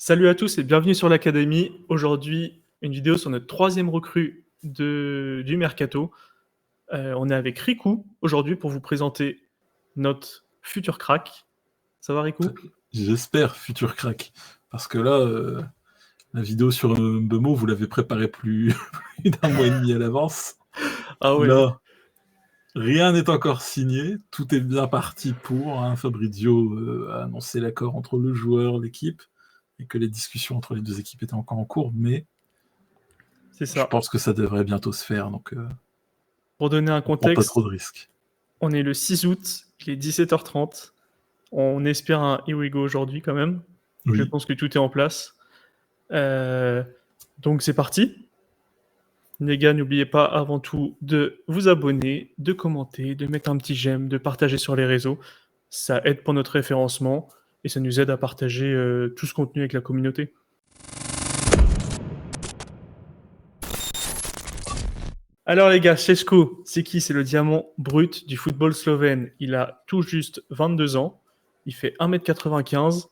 Salut à tous et bienvenue sur l'Académie. Aujourd'hui, une vidéo sur notre troisième recrue du Mercato. On est avec Riku aujourd'hui pour vous présenter notre futur crack. Ça va Riku ? J'espère, futur crack. Parce que là, la vidéo sur Mbemo, vous l'avez préparée plus d'un mois et demi à l'avance. Ah ouais. Là, rien n'est encore signé. Tout est bien parti pour. Fabrizio a annoncé l'accord entre le joueur, l'équipe, et que les discussions entre les deux équipes étaient encore en cours. Mais C'est je ça. pense que ça devrait bientôt se faire. Donc, Pour donner un on prend pas contexte, trop de risques. on est le 6 août, il est 17h30. On espère un Here We Go aujourd'hui quand même. Oui. Je pense que tout est en place. Donc c'est parti. Les gars, n'oubliez pas avant tout de vous abonner, de commenter, de mettre un petit j'aime, de partager sur les réseaux. Ça aide pour notre référencement et ça nous aide à partager tout ce contenu avec la communauté. Alors les gars, Šeško, c'est qui ? C'est le diamant brut du football slovène. Il a tout juste 22 ans. Il fait 1m95,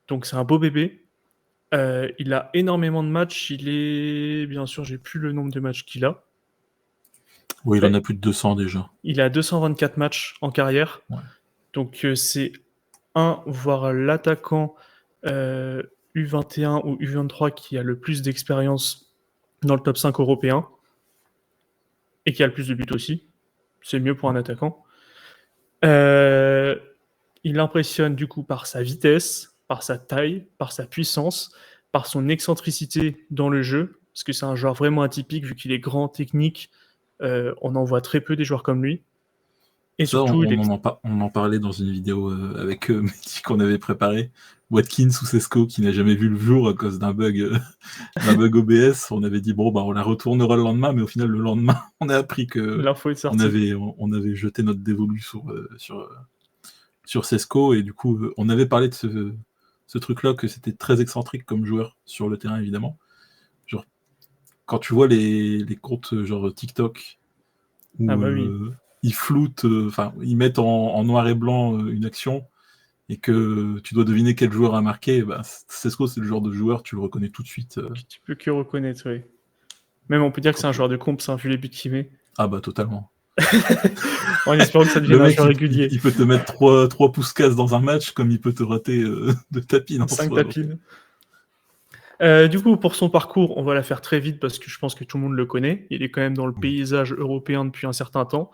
donc c'est un beau bébé. Il a énormément de matchs. Bien sûr, j'ai plus le nombre de matchs qu'il a. Oui, il en a plus de 200 déjà. Il a 224 matchs en carrière. Ouais. Donc c'est voire l'attaquant U21 ou U23 qui a le plus d'expérience dans le top 5 européen et qui a le plus de buts aussi. C'est mieux pour un attaquant. Il impressionne du coup par sa vitesse, par sa taille, par sa puissance, par son excentricité dans le jeu, parce que c'est un joueur vraiment atypique vu qu'il est grand, technique. On en voit très peu des joueurs comme lui. Et ça, surtout, on en parlait dans une vidéo avec Mehdi qu'on avait préparé. Watkins ou Šeško qui n'a jamais vu le jour à cause d'un bug OBS. On avait dit bon on la retournera le lendemain, mais au final le lendemain on a appris que l'info est sortie. on avait jeté notre dévolu sur Šeško et du coup on avait parlé de ce truc-là, que c'était très excentrique comme joueur sur le terrain évidemment. Genre quand tu vois les comptes genre TikTok où oui. ils floutent, ils mettent en noir et blanc une action et que tu dois deviner quel joueur a marqué, Šeško, c'est le genre de joueur, tu le reconnais tout de suite. Tu peux que reconnaître, oui. Même on peut dire que c'est un joueur de comp, vu les buts qu'il met. Ah totalement. En espérant que ça devienne un joueur régulier. Il peut te mettre 3 pouces casse dans un match, comme il peut te rater de tapines. 5 tapines. Du coup, pour son parcours, on va la faire très vite parce que je pense que tout le monde le connaît. Il est quand même dans le paysage européen depuis un certain temps.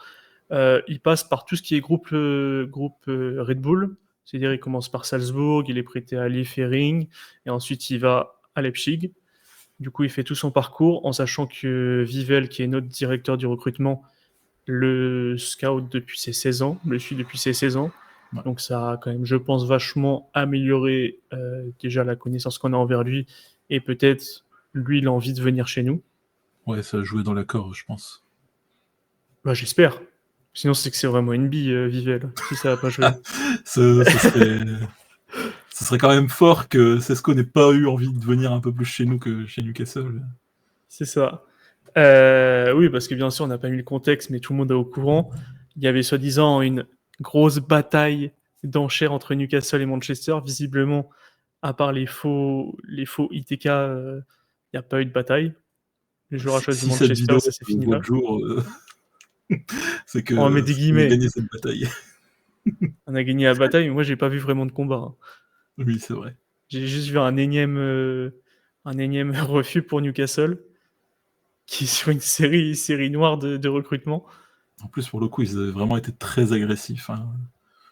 Il passe par tout ce qui est groupe Red Bull. C'est-à-dire, il commence par Salzbourg, il est prêté à Liefering, et ensuite il va à Leipzig. Du coup, il fait tout son parcours en sachant que Vivel, qui est notre directeur du recrutement, le scout depuis ses 16 ans, le suit depuis ses 16 ans. Ouais. Donc ça a quand même, je pense, vachement amélioré déjà la connaissance qu'on a envers lui et peut-être lui l'envie de venir chez nous. Ouais, ça a joué dans l'accord, je pense. J'espère. Sinon, c'est que c'est vraiment une bille, Vivel, si ça n'a pas joué. Ce serait quand même fort que Šeško n'ait pas eu envie de venir un peu plus chez nous que chez Newcastle. C'est ça. Oui, parce que bien sûr, on n'a pas mis le contexte, mais tout le monde est au courant. Il y avait soi-disant une grosse bataille d'enchères entre Newcastle et Manchester. Visiblement, à part les faux ITK, il n'y a pas eu de bataille. Le joueur a choisi Manchester, ça s'est fini là. C'est que on met des guillemets. On a gagné cette bataille. On a gagné la bataille, mais moi, j'ai pas vu vraiment de combat. Oui, c'est vrai. J'ai juste vu un énième refus pour Newcastle, qui est sur une série noire de recrutement. En plus, pour le coup, ils avaient vraiment été très agressifs.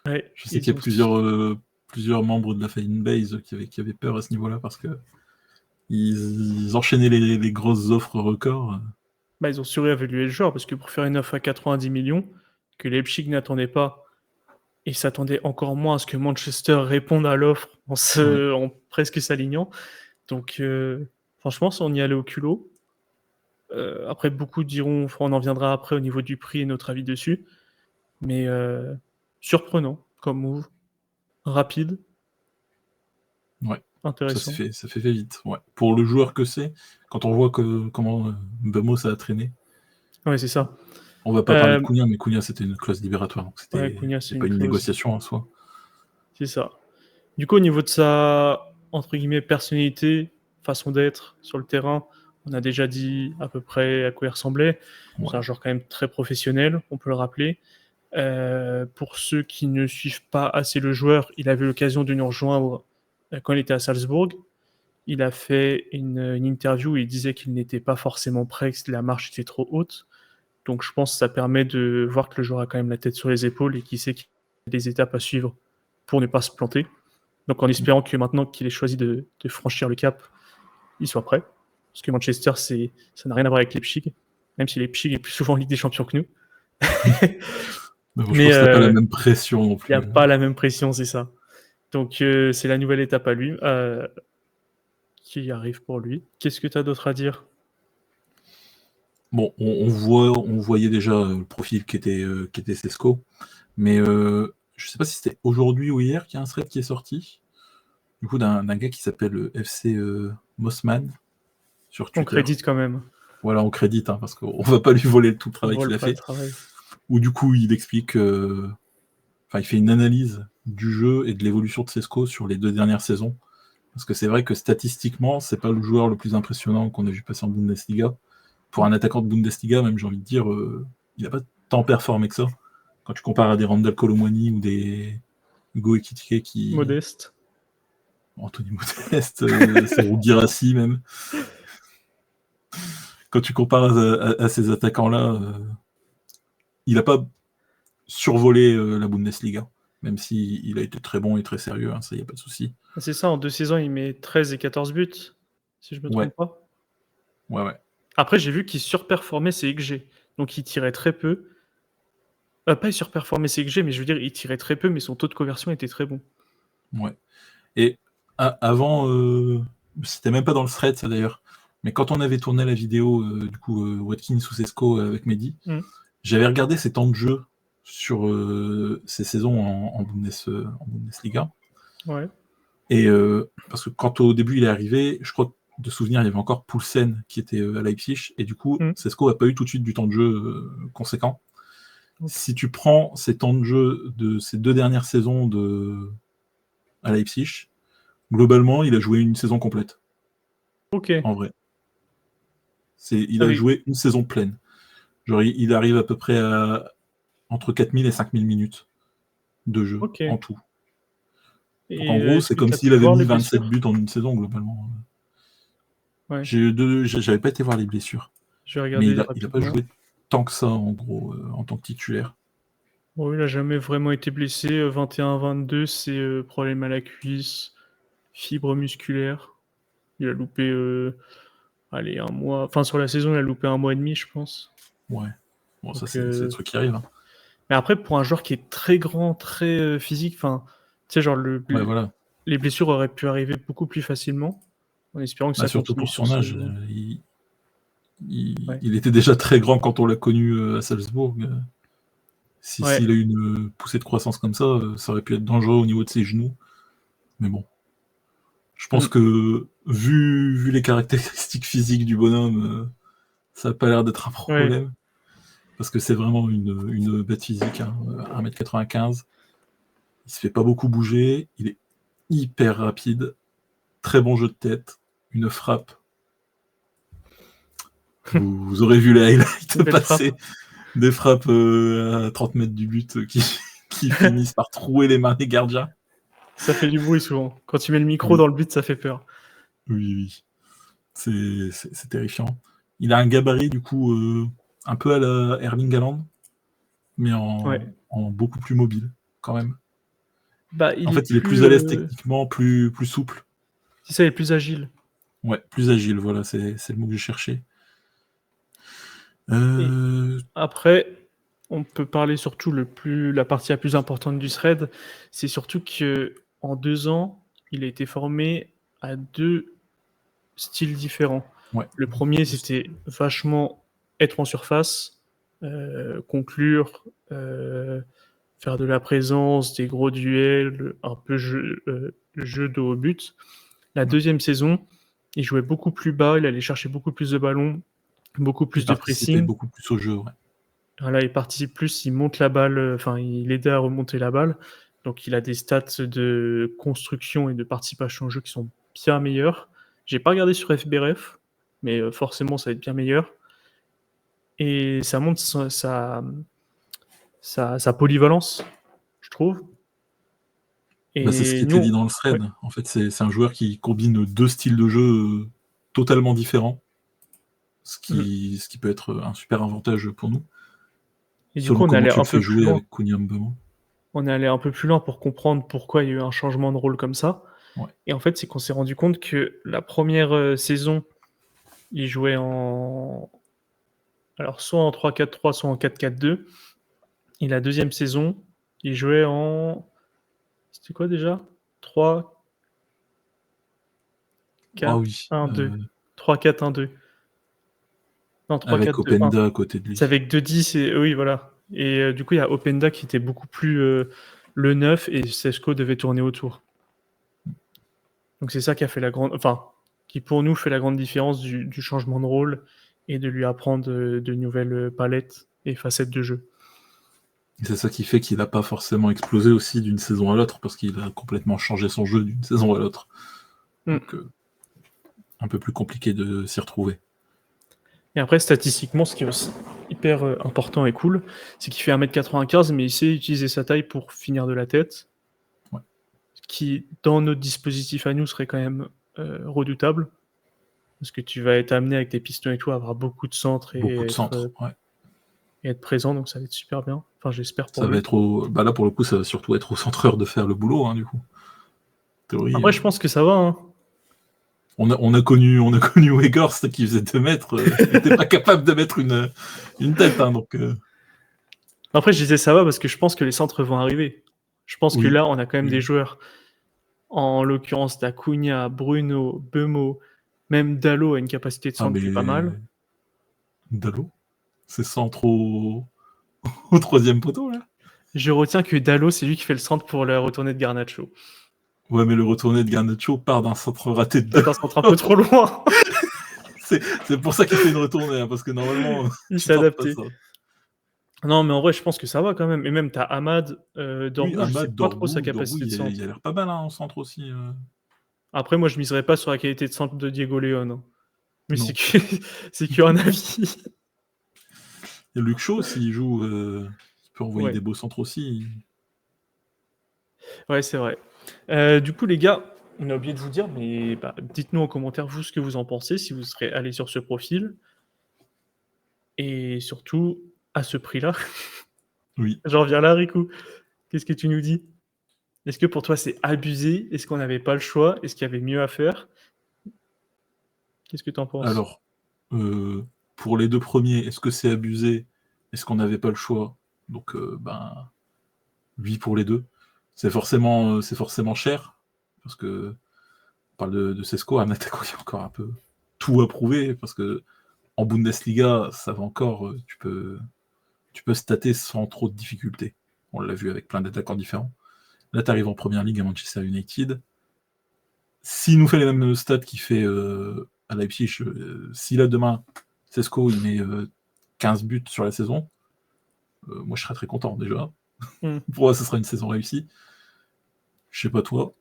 Ouais, je sais qu'il y a plusieurs membres de la fanbase qui avaient peur à ce niveau-là parce que ils enchaînaient les grosses offres records. Ils ont surévalué le joueur parce que pour faire une offre à 90 millions, que Leipzig n'attendait pas et s'attendait encore moins à ce que Manchester réponde à l'offre en presque s'alignant. Donc, franchement, on y allait au culot. Après, beaucoup diront, on en viendra après au niveau du prix et notre avis dessus. Mais surprenant comme move, rapide. Ouais. Intéressant. Ça fait vite. Ouais. Pour le joueur que c'est, quand on voit comment Mbemo ça a traîné. Ouais, c'est ça. On va pas parler de Cunha, mais Cunha c'était une clause libératoire, donc c'était Cunha, c'est pas une négociation en soi. C'est ça. Du coup, au niveau de sa entre guillemets, personnalité, façon d'être sur le terrain, on a déjà dit à peu près à quoi il ressemblait. Ouais. C'est un joueur quand même très professionnel, on peut le rappeler. Pour ceux qui ne suivent pas assez le joueur, il avait l'occasion de nous rejoindre quand il était à Salzbourg. Il a fait une interview où il disait qu'il n'était pas forcément prêt, que la marche était trop haute. Donc je pense que ça permet de voir que le joueur a quand même la tête sur les épaules et qu'il sait qu'il y a des étapes à suivre pour ne pas se planter. Donc en espérant que maintenant qu'il ait choisi de franchir le cap, il soit prêt. Parce que Manchester, ça n'a rien à voir avec Leipzig, même si Leipzig est plus souvent en Ligue des Champions que nous. Mais bon, je Mais pense que t'as pas la même pression non il n'y a plus. pas la même pression, c'est ça. Donc c'est la nouvelle étape à lui qui arrive pour lui. Qu'est-ce que tu as d'autre à dire? Bon, on voyait déjà le profil qui était Sesco, mais je sais pas si c'était aujourd'hui ou hier qu'il y a un thread qui est sorti, du coup d'un gars qui s'appelle FC Mossman sur On Twitter. crédite quand même. Voilà, on crédite, hein, parce qu'on va pas lui voler tout le On travail qu'il vole a pas le fait. travail. Où du coup il explique, enfin il fait une analyse du jeu et de l'évolution de Sesco sur les 2 dernières saisons. Parce que c'est vrai que statistiquement, c'est pas le joueur le plus impressionnant qu'on a vu passer en Bundesliga. Pour un attaquant de Bundesliga, même j'ai envie de dire, il n'a pas tant performé que ça. Quand tu compares à des Randall Colomwani ou des Hugo Ekitike qui. Modeste. Anthony Modeste, Serhou Guirassy même. Quand tu compares à ces attaquants-là, il n'a pas survolé la Bundesliga. Même s'il a été très bon et très sérieux, hein, ça, il n'y a pas de souci. C'est ça, en 2 saisons, il met 13 et 14 buts, si je me Ouais, trompe pas. ouais. Après, j'ai vu qu'il surperformait ses XG. Donc il tirait très peu. Pas il surperformait ses XG, mais je veux dire, il tirait très peu, mais son taux de conversion était très bon. Ouais. Et avant, c'était même pas dans le thread ça d'ailleurs, mais quand on avait tourné la vidéo, du coup, Watkins ou Sesco avec Mehdi, j'avais regardé ses temps de jeu sur ces saisons en Bundesliga. Ouais. Et parce que quand au début il est arrivé, je crois que de souvenir, il y avait encore Poulsen qui était à Leipzig, et du coup, Sesco n'a pas eu tout de suite du temps de jeu conséquent. Okay. Si tu prends ces temps de jeu de ces 2 dernières saisons à Leipzig, globalement, il a joué une saison complète. Ok. En vrai. Il a joué une saison pleine. Genre, il arrive à peu près à entre 4000 et 5000 minutes de jeu en tout. Donc en gros, c'est comme s'il avait mis 27 buts en une saison, globalement. Ouais. J'avais pas été voir les blessures. Je vais regarder mais il a pas joué tant que ça, en gros, en tant que titulaire. Bon, il n'a jamais vraiment été blessé. 21-22, c'est problème à la cuisse, fibre musculaire. Il a loupé, allez, 1 mois. Enfin, sur la saison, il a loupé 1 mois et demi, je pense. Ouais. Bon, donc, ça, c'est le truc qui arrive. Hein. Mais après, pour un joueur qui est très grand, très physique, enfin, tu sais, genre, ouais, voilà. les blessures auraient pu arriver beaucoup plus facilement, en espérant que ça surtout continue pour son âge. Ouais. Il était déjà très grand quand on l'a connu à Salzbourg. S'il a eu une poussée de croissance comme ça, ça aurait pu être dangereux au niveau de ses genoux. Mais bon. Je pense que, vu les caractéristiques physiques du bonhomme, ça n'a pas l'air d'être un problème. Ouais. Parce que c'est vraiment une bête physique, hein, 1m95. Il se fait pas beaucoup bouger. Il est hyper rapide. Très bon jeu de tête. Une frappe. Vous aurez vu les highlights passer. Des frappes à 30 mètres du but qui finissent par trouer les mains des gardiens. Ça fait du bruit souvent. Quand tu mets le micro dans le but, ça fait peur. Oui. C'est terrifiant. Il a un gabarit, du coup, un peu à la Erling Haaland, mais en beaucoup plus mobile, quand même. Bah, il est plus à l'aise techniquement, plus souple. C'est ça, il est plus agile. Ouais, plus agile, voilà, c'est le mot que j'ai cherché. Après, on peut parler surtout la partie la plus importante du thread, c'est surtout qu'en 2 ans, il a été formé à 2 styles différents. Ouais. Le premier, c'était vachement être en surface, conclure, faire de la présence, des gros duels, un peu jeu de haut but. La deuxième saison, il jouait beaucoup plus bas, il allait chercher beaucoup plus de ballons, beaucoup plus de pressing. Beaucoup plus au jeu, ouais. Là, il participe plus, il monte la balle, enfin, il aidait à remonter la balle. Donc, il a des stats de construction et de participation au jeu qui sont bien meilleur. J'ai pas regardé sur FBref, mais forcément, ça va être bien meilleur. Et ça montre sa polyvalence, je trouve. Bah, c'est ce Et qui était dit nous, dans le ouais. thread. En fait, c'est un joueur qui combine 2 styles de jeu, totalement différents, ce Mm. qui peut être un super avantage pour nous, Et du coup, selon on est comment allé tu un le fais peu plus jouer loin. avec Kounia Mbeumo. On est allé un peu plus loin pour comprendre pourquoi il y a eu un changement de rôle comme ça. Ouais. Et en fait, c'est qu'on s'est rendu compte que la première saison, il jouait alors soit en 3-4-3, soit en 4-4-2. Et la deuxième saison, il jouait en. C'était quoi déjà? 3, Ah 4, oui, 1, 2. 3, 4, 1, 2. Non, 3, avec 4, 2, 1. Openda à côté de C'est lui. avec 2 10 et oui, voilà. Et du coup, il y a Openda qui était beaucoup plus le 9 et Sesco devait tourner autour. Donc c'est ça qui a fait la grande. Enfin, qui pour nous fait la grande différence du changement de rôle et de lui apprendre de nouvelles palettes et facettes de jeu. Et c'est ça qui fait qu'il n'a pas forcément explosé aussi d'une saison à l'autre, parce qu'il a complètement changé son jeu d'une saison à l'autre. Mm. Donc, un peu plus compliqué de s'y retrouver. Et après, statistiquement, ce qui est aussi hyper important et cool, c'est qu'il fait 1m95, mais il sait utiliser sa taille pour finir de la tête. Ouais. Ce qui, dans notre dispositif à nous, serait quand même redoutable. Parce que tu vas être amené avec tes pistons et tout à avoir beaucoup de centres Beaucoup et de centres, ouais. être présent, donc ça va être super bien. Enfin, j'espère pour Ça va lui. être bah là, pour le coup, ça va surtout être au centreur de faire le boulot, hein, du coup. Théorie. Après, je pense que ça va. Hein. On a connu Weghorst qui faisait 2 mètres, il n'était pas capable de mettre une tête, hein, donc. Après, je disais ça va parce que je pense que les centres vont arriver. Je pense que Oui. là, on a quand même des Oui. joueurs, en l'occurrence d'Acuna, Bruno, Bemo, même Dallo a une capacité de Ah, centre qui est pas mal. mais Dallo, c'est centre au troisième poteau, là. Je retiens que Dallo, c'est lui qui fait le centre pour la retournée de Garnacho. Ouais, mais le retourné de Garnacho part d'un centre raté de C'est Dallo. un centre un peu trop loin. C'est pour ça qu'il fait une retournée, hein, parce que normalement, Il tu s'est tentes pas adapté. ça. Non, mais en vrai, je pense que ça va quand même. Et même, t'as Ahmad, Oui, Dorgou, je sais Ahmad, pas trop sa Dorgou, capacité de il centre. a l'air pas mal, hein, en centre aussi. Après, moi, je miserais pas sur la qualité de centre de Diego León. Hein. Mais c'est Non. que... c'est qu'un avis. Il y a Luke Shaw, s'il joue, il peut envoyer Ouais, des beaux centres aussi. ouais, c'est vrai. Du coup, les gars, on a oublié de vous dire, mais bah, dites-nous en commentaire, vous, ce que vous en pensez, si vous serez allé sur ce profil. Et surtout, à ce prix-là. Oui. J'en reviens là, Riku. Qu'est-ce que tu nous dis? Est-ce que pour toi, c'est abusé? Est-ce qu'on n'avait pas le choix? Est-ce qu'il y avait mieux à faire? Qu'est-ce que tu en penses? Alors, pour les 2 premiers, est-ce que c'est abusé? Est-ce qu'on n'avait pas le choix? Donc, ben, oui pour les 2. C'est forcément cher, parce qu'on parle de Sesco, un attaquant qui a encore un peu tout à prouver, parce qu'en Bundesliga, ça va encore, tu peux stater sans trop de difficultés. On l'a vu avec plein d'attaquants différents. Là, tu arrives en première ligue à Manchester United. S'il nous fait les mêmes stats qu'il fait à Leipzig, si là demain, Sesco il met 15 buts sur la saison, moi je serais très content déjà. Pour moi, ce sera une saison réussie. Je sais pas toi.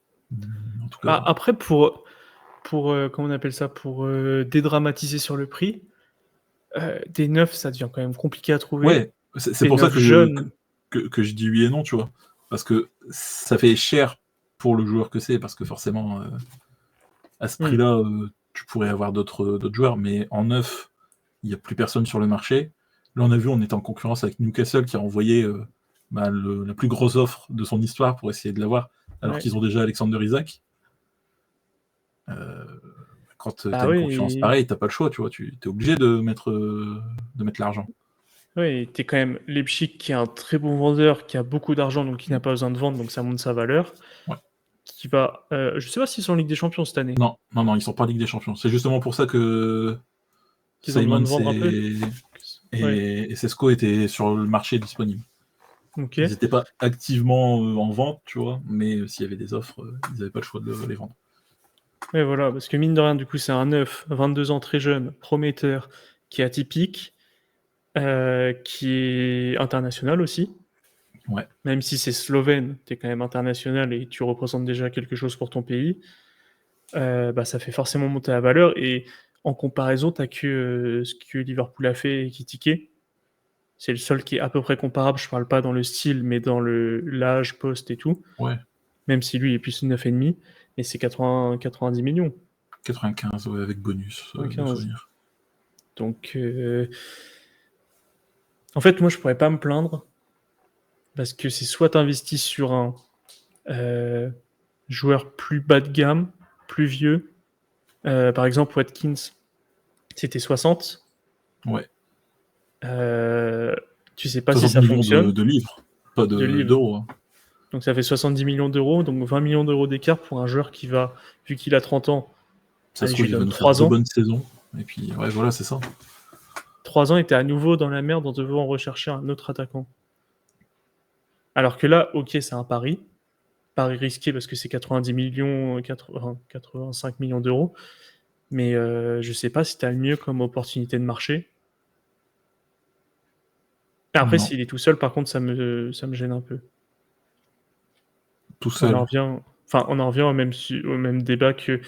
En tout Bah, cas. après, comment on appelle ça? Pour dédramatiser sur le prix, des neufs, ça devient quand même compliqué à trouver. Ouais, c'est Des pour ça neufs jeunes. que je dis oui et non, tu vois. Parce que ça fait cher pour le joueur que c'est, parce que forcément, à ce Hmm. prix-là, tu pourrais avoir d'autres joueurs, mais en neuf, il n'y a plus personne sur le marché. Là, on a vu, on était en concurrence avec Newcastle qui a envoyé la plus grosse offre de son histoire pour essayer de l'avoir, alors Ouais. qu'ils ont déjà Alexander Isaac. Euh, Quand tu as Bah une concurrence oui, pareille, tu n'as pas le choix, tu vois. Tu es obligé de mettre l'argent. oui, t'es quand même Leipzig qui est un très bon vendeur, qui a beaucoup d'argent, donc qui n'a pas besoin de vendre, donc ça monte sa valeur. Ouais. Qui va, je sais pas s'ils sont en Ligue des Champions cette année. Non, non, non, ils sont pas en Ligue des Champions. C'est justement pour ça que Qu'ils ont besoin Simons de vendre un peu. Ouais. et Sesco étaient sur le marché disponible. Ok. Ils n'étaient pas activement en vente, tu vois, mais s'il y avait des offres, ils n'avaient pas le choix de les vendre. Ouais, voilà, parce que mine de rien, du coup, c'est un neuf, 22 ans, très jeune, prometteur, qui est atypique, qui est international aussi. Ouais. Même si c'est slovène, t'es quand même international et tu représentes déjà quelque chose pour ton pays. bah, ça fait forcément monter la valeur. Et en comparaison, tu as que ce que Liverpool a fait et Ekitike. C'est le seul qui est à peu près comparable. Je parle pas dans le style, mais dans l'âge, poste et tout. Ouais, Même si lui est plus 9,5. Et c'est 90 millions. 95, ouais, avec bonus de 15. souvenir. Donc, en fait, moi, je pourrais pas me plaindre. Parce que c'est soit tu investis sur un joueur plus bas de gamme, plus vieux. Par exemple, Watkins, c'était 60. Ouais. Tu sais pas si 60 ça millions fonctionne, de livres, pas de livres. d'euros. Hein. Donc ça fait 70 millions d'euros, donc 20 millions d'euros d'écart pour un joueur qui va, vu qu'il a 30 ans, Ça se allez, je trouve, lui il va donne nous faire 3 deux ans. bonnes saisons. Et puis, ouais, voilà, c'est ça. 3 ans, et t'es à nouveau dans la merde en devant rechercher un autre attaquant. Alors que là, ok, c'est un pari. Pari risqué parce que c'est 90 millions, 85 millions d'euros. Mais je sais pas si t'as le mieux comme opportunité de marché. Après, Non, s'il est tout seul, par contre, ça me gêne un peu. tout On en seul. revient, enfin, on en revient au même débat que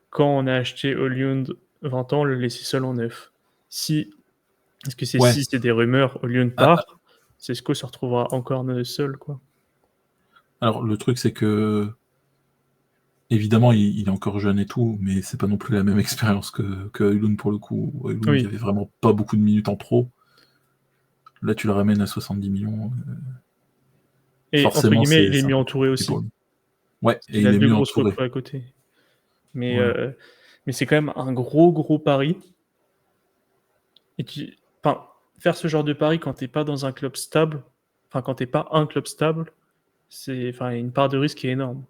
quand on a acheté Højlund 20 ans, on le laissait seul en neuf. Si, est-ce que c'est Ouais. si c'est des rumeurs, Højlund Ah, part, ah, Sesco se retrouvera encore seul, quoi. alors, le truc, c'est que, évidemment, il est encore jeune et tout, mais c'est pas non plus la même expérience que Højlund pour le coup. Højlund, il y Oui. avait vraiment pas beaucoup de minutes en pro. Là, tu le ramènes à 70 millions. Et entre Forcément, guillemets, il est c'est un mieux peu plus entouré compliqué pour aussi. lui. Ouais, Parce et qu'il a il est deux mieux grosses entouré. recrues à côté. Mais, Voilà. mais c'est quand même un gros pari. Et enfin, faire ce genre de pari quand t'es pas dans un club stable, enfin, quand t'es pas un club stable, c'est, enfin, une part de risque qui est énorme.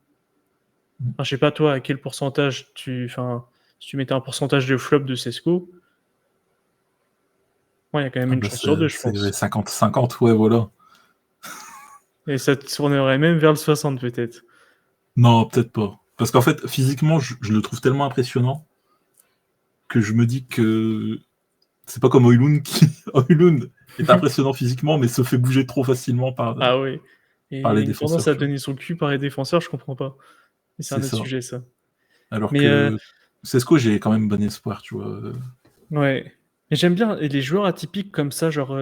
Enfin, je sais pas toi à quel pourcentage enfin, si tu mettais un pourcentage de flop de Sesco, ouais, il y a quand même Ah une bah, chance sur deux, je c'est pense. 50-50, ouais, voilà. Et ça te tournerait même vers le 60 peut-être. Non, peut-être pas. Parce qu'en fait, physiquement, je le trouve tellement impressionnant que je me dis que c'est pas comme Højlund qui. Højlund est impressionnant physiquement, mais se fait bouger trop facilement Ah oui. Et par il a les une tendance défenseurs, à tu vois. donner son cul par les défenseurs, je comprends pas. Mais c'est un C'est autre ça. sujet, ça. Alors Mais que Sesco, j'ai quand même bon espoir, tu vois. ouais. Et j'aime bien les joueurs atypiques comme ça, genre,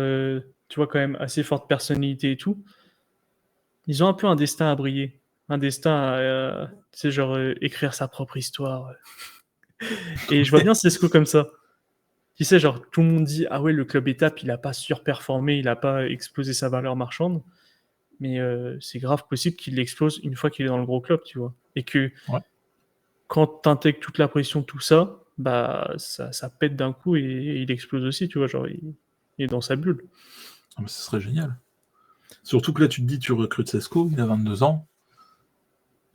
tu vois, quand même assez forte personnalité et tout. Ils ont un peu un destin à briller. Un destin à, tu sais, genre, écrire sa propre histoire. Et je vois bien Sesco comme ça. Tu sais, genre, tout le monde dit, ah ouais, le club étape, il a pas surperformé, il a pas explosé sa valeur marchande. Mais c'est grave possible qu'il l'explose une fois qu'il est dans le gros club, tu vois. Et que Ouais. quand t'intègres toute la pression, tout ça, bah ça pète d'un coup et il explose aussi, tu vois, genre il est dans sa bulle. Ah, mais ce serait génial. Surtout que là, tu te dis, tu recrutes Sesco, il a 22 ans.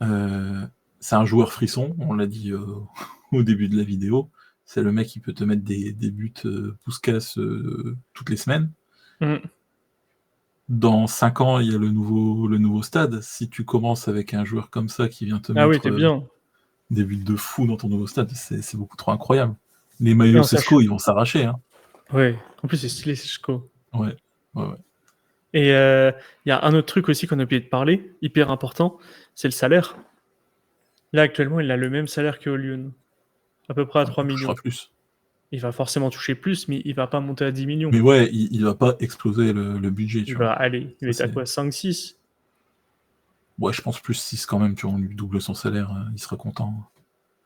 Euh, c'est un joueur frisson, on l'a dit au début de la vidéo. C'est le mec qui peut te mettre des buts pousse-casse toutes les semaines. Mm. Dans 5 ans, il y a le nouveau stade. Si tu commences avec un joueur comme ça qui vient te Ah oui, mettre t'es bien. des buts de fou dans ton nouveau stade, c'est beaucoup trop incroyable. Les Et maillots on sache. Sesco, ils vont s'arracher. Hein. Ouais. En plus, c'est stylé, Sechko. Ouais, ouais, ouais. Et il y a un autre truc aussi qu'on a oublié de parler, hyper important, c'est le salaire. Là, actuellement, il a le même salaire que Lyon, à peu près à Ah, 3 il touchera millions. plus. Il va forcément toucher plus, mais il va pas monter à 10 millions. Mais ouais, il va pas exploser le budget, Il tu vois. va aller, il va Ça, être à c'est... quoi, 5-6. Ouais, je pense plus 6 quand même, tu vois, on lui double son salaire, il sera content.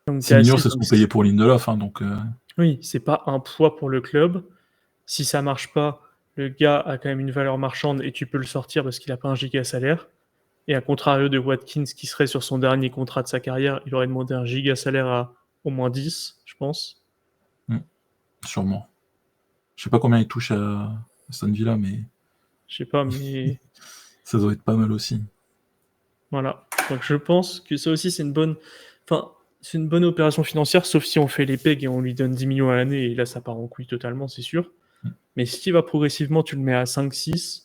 Donc t'es 6 à millions, 6, c'est ce donc qu'on payait pour Lindelof, hein, donc oui, c'est pas un poids pour le club. Si ça marche pas, le gars a quand même une valeur marchande et tu peux le sortir parce qu'il a pas un giga salaire. Et à contrario de Watkins qui serait sur son dernier contrat de sa carrière, il aurait demandé un giga salaire à au moins 10, je pense. hmm, sûrement. Je sais pas combien il touche à Aston Villa, mais Je sais pas, mais ça doit être pas mal aussi. voilà. Donc je pense que ça aussi c'est une bonne, enfin c'est une bonne opération financière, sauf si on fait les pegs et on lui donne 10 millions à l'année et là ça part en couille totalement, c'est sûr. Hmm. Mais si tu vas progressivement, tu le mets à 5-6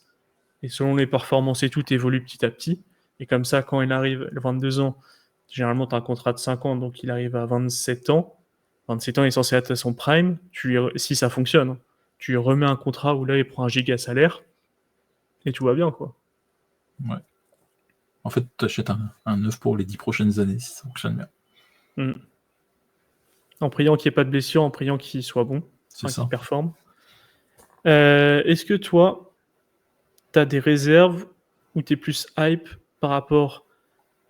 et selon les performances et tout, tu évolues petit à petit. Et comme ça, quand il arrive à 22 ans, généralement tu as un contrat de 5 ans, donc il arrive à 27 ans. 27 ans, il est censé être à son prime. Si ça fonctionne, hein, tu lui remets un contrat où là il prend un giga salaire et tout va bien, quoi. Ouais. En fait, tu achètes un œuf pour les 10 prochaines années si ça fonctionne bien. Mm. En priant qu'il n'y ait pas de blessure, en priant qu'il soit bon, C'est qu'il ça. performe. Est-ce que toi, tu as des réserves ou tu es plus hype par rapport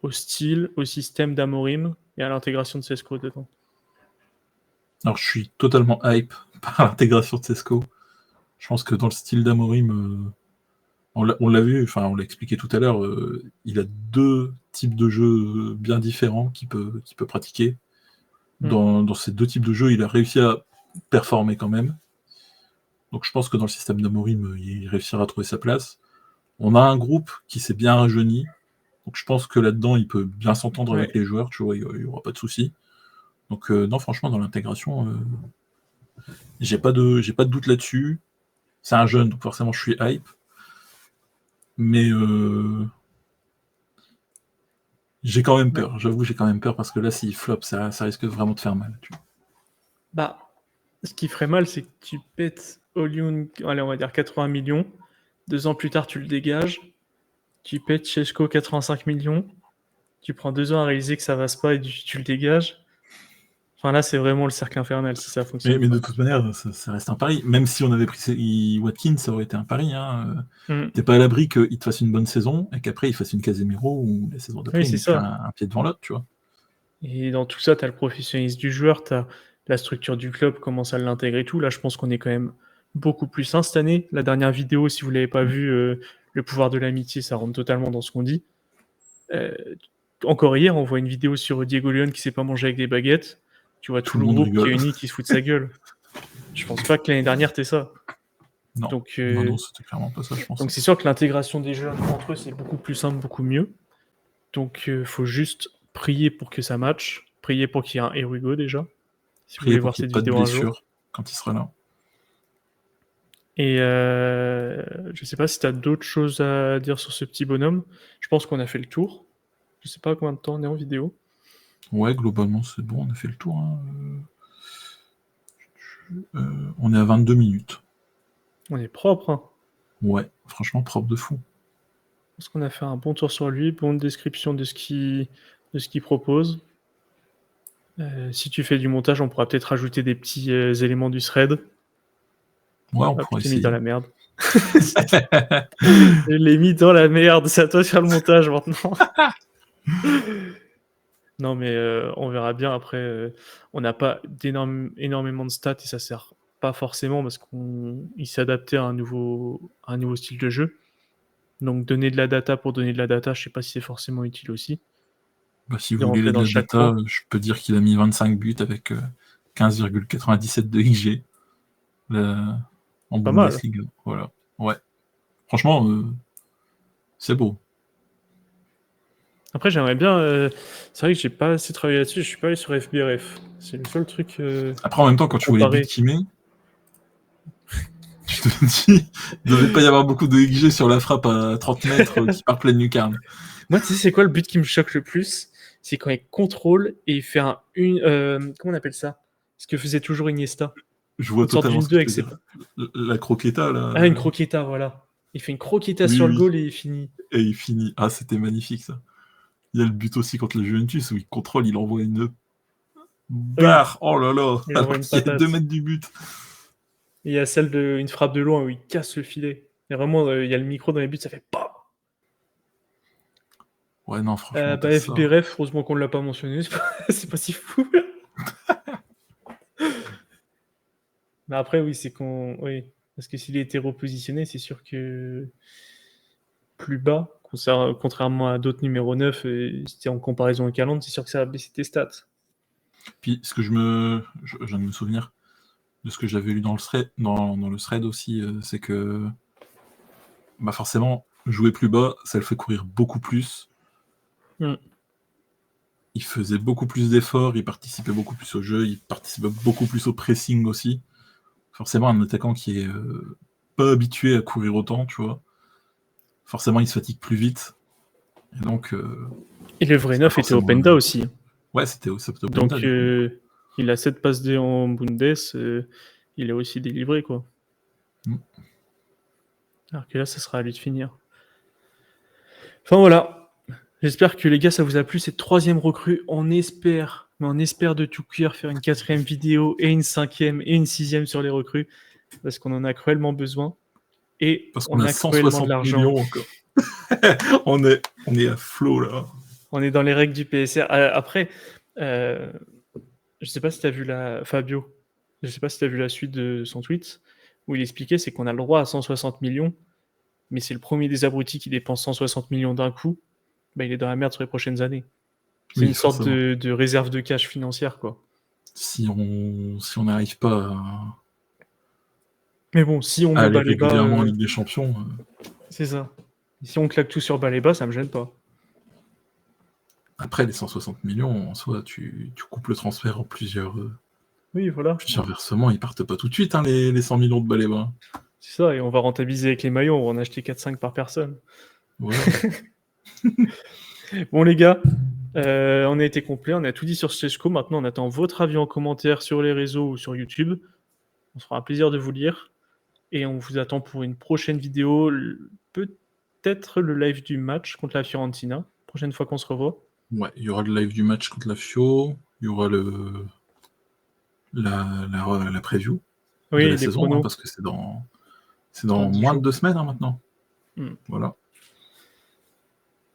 au style, au système d'Amorim et à l'intégration de Sesco dedans? Alors, je suis totalement hype par l'intégration de Sesco. Je pense que dans le style d'Amorim, on l'a vu, enfin, on l'a expliqué tout à l'heure, il a 2 types de jeux bien différents qu'il peut pratiquer. Dans ces 2 types de jeux, il a réussi à performer quand même. Donc je pense que dans le système d'Amorim, il réussira à trouver sa place. On a un groupe qui s'est bien rajeuni, donc je pense que là-dedans, il peut bien s'entendre avec Ouais. les joueurs, tu vois, il y aura pas de souci. Donc non, franchement, dans l'intégration, j'ai pas de doute là-dessus. C'est un jeune, donc forcément, je suis hype. Mais j'ai quand même Ouais. peur. J'avoue, j'ai quand même peur parce que là, s'il flop, ça risque vraiment de faire mal. Tu vois. Bah, ce qui ferait mal, c'est que tu pètes Oliun, allez, on va dire 80 millions. 2 ans plus tard, tu le dégages. Tu pètes Chesko 85 millions. Tu prends 2 ans à réaliser que ça va pas et tu le dégages. Enfin là, c'est vraiment le cercle infernal si ça Mais, fonctionne mais de pas. toute manière, ça reste un pari. Même si on avait pris Watkins, ça aurait été un pari. Hein. Mm. T'es pas à l'abri qu'il te fasse une bonne saison et qu'après il fasse une Casemiro ou la saison Oui, d'après il c'est mette qu'un ça. un pied devant l'autre, tu vois. Et dans tout ça, tu as le professionnalisme du joueur, tu as la structure du club, comment ça l'intègre et tout. Là, je pense qu'on est quand même beaucoup plus sain cette année. La dernière vidéo, si vous l'avez pas vue, le pouvoir de l'amitié, ça rentre totalement dans ce qu'on dit. Euh, Encore hier, on voit une vidéo sur Diego Leon qui s'est pas mangé avec des baguettes. Tu vois tout Tout le le monde groupe qui est rigole. uni, qui se fout de sa gueule. Je pense pas que l'année dernière, t'es ça. Non, Donc, non, c'était clairement pas ça, je pense. donc c'est sûr que l'intégration des jeunes entre eux, c'est beaucoup plus simple, beaucoup mieux. Donc, faut juste prier pour que ça matche. Prier pour qu'il y ait un Here We Go déjà. Si vous Prier voulez pour voir qu'il n'y ait cette pas de vidéo un jour. blessure quand il sera là. Et je sais pas si tu as d'autres choses à dire sur ce petit bonhomme. Je pense qu'on a fait le tour. Je sais pas combien de temps on est en vidéo. Ouais, globalement, c'est bon, on a fait le tour. Hein. On est à 22 minutes. On est propre, hein. Ouais, franchement, propre de fou. Je pense qu'on a fait un bon tour sur lui, bonne description de ce qu'il propose. Si tu fais du montage, on pourra peut-être rajouter des petits éléments du thread. Ouais, on Hop, pourra je t'ai mis dans essayer. la merde. Je l'ai mis dans la merde, c'est à toi de faire le montage maintenant. Non, mais on verra bien. Après, on n'a pas énormément de stats et ça sert pas forcément parce qu'il s'est adapté à un nouveau style de jeu. Donc, donner de la data pour donner de la data, je sais pas si c'est forcément utile aussi. Bah, si De vous rentrer voulez de dans la chaque data, point. je peux dire qu'il a mis 25 buts avec 15,97 de XG en Pas mal. Bundesliga. Voilà. Ouais. Franchement, c'est beau. Après, j'aimerais bien. C'est vrai que j'ai pas assez travaillé là-dessus. Je suis pas allé sur FBRF. C'est le seul truc Après, en même temps, quand pour tu vois les buts comparer. qu'il met, tu te dis, il devait pas y avoir beaucoup de XG sur la frappe à 30 mètres qui part pleine lucarne. Moi, tu sais, c'est quoi le but qui me choque le plus? C'est quand il contrôle et il fait comment on appelle ça? Ce que faisait toujours Iniesta. Je vois Une sorte totalement d'une ce que 2 tu avec veux ses dire. pas. La croqueta, là. Ah, une croqueta, voilà. Il fait une croqueta Oui, sur le oui. goal et il finit. Et il finit. Ah, c'était magnifique, ça. Il y a le but aussi contre la Juventus où il contrôle, il envoie une Oui, barre. Oh là là. il envoie Alors une qu'il y a 2 patate. mètres du but. Et il y a une frappe de loin où il casse le filet. Et vraiment, il y a le micro dans les buts, ça fait pas. Ouais, non, franchement, t'as Bah, ça. FBRF, heureusement qu'on ne l'a pas mentionné, c'est pas si fou. Mais après, oui, c'est qu'on. Oui. Parce que s'il était repositionné, c'est sûr que plus bas, contrairement à d'autres numéro 9, si t'es en comparaison avec Haaland, c'est sûr que ça va baisser tes stats. Puis, ce que je viens de me souvenir de ce que j'avais lu dans le thread, dans le thread aussi, c'est que bah forcément, jouer plus bas, ça le fait courir beaucoup plus. Mm. Il faisait beaucoup plus d'efforts, il participait beaucoup plus au jeu, il participait beaucoup plus au pressing aussi. Forcément, un attaquant qui est pas habitué à courir autant, tu vois, forcément, il se fatigue plus vite. Et donc, Et le vrai c'est pas 9 était forcément. Openda aussi. Ouais, c'était Openda, Donc, du coup. il a 7 passes D en Bundes, il est aussi délivré, quoi. Mm. Alors que là, ça sera à lui de finir. Enfin voilà, J'espère que les gars, ça vous a plu, cette 3e recrue. On espère, mais on espère de tout cœur faire une 4e vidéo et une 5e et une 6e sur les recrues, parce qu'on en a cruellement besoin. Et Parce qu'on on a a cruellement de 160 l'argent. millions encore. on est à flot là. On est dans les règles du PSR. Après, je sais pas si tu as vu Fabio, je sais pas si tu as vu la suite de son tweet, où il expliquait, c'est qu'on a le droit à 160 millions, mais c'est le premier des abrutis qui dépense 160 millions d'un coup, bah, il est dans la merde sur les prochaines années. C'est Oui, une sorte forcément. de réserve de cash financière, quoi. Si on n'arrive pas Mais bon, si on à met aller Baleba, régulièrement en Ligue des Champions, c'est ça. Si on claque tout sur Baleba, ça me gêne pas. après les 160 millions, en soi, tu coupes le transfert en plusieurs Oui, voilà. versements, ils partent pas tout de suite, hein, les 100 millions de Baleba. C'est ça, et on va rentabiliser avec les maillots, on va en acheter 4-5 par personne. Voilà. Bon les gars, on a été complet, on a tout dit sur Sesco. Maintenant, on attend votre avis en commentaire sur les réseaux ou sur YouTube. On se fera un plaisir de vous lire. Et on vous attend pour une prochaine vidéo, peut-être le live du match contre la Fiorentina, prochaine fois qu'on se revoit. Ouais, il y aura le live du match contre la Fio, il y aura la preview de Oui, la les saison, hein, pronos parce que c'est dans dans 10 moins de jours. 2 semaines hein, maintenant. Hmm. Voilà.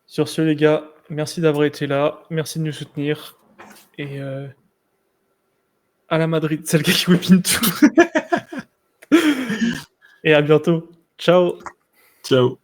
Sur ce, les gars, merci d'avoir été là, merci de nous soutenir. Et à la Madrid, c'est le gars qui whippine tout. Et à bientôt. Ciao. Ciao.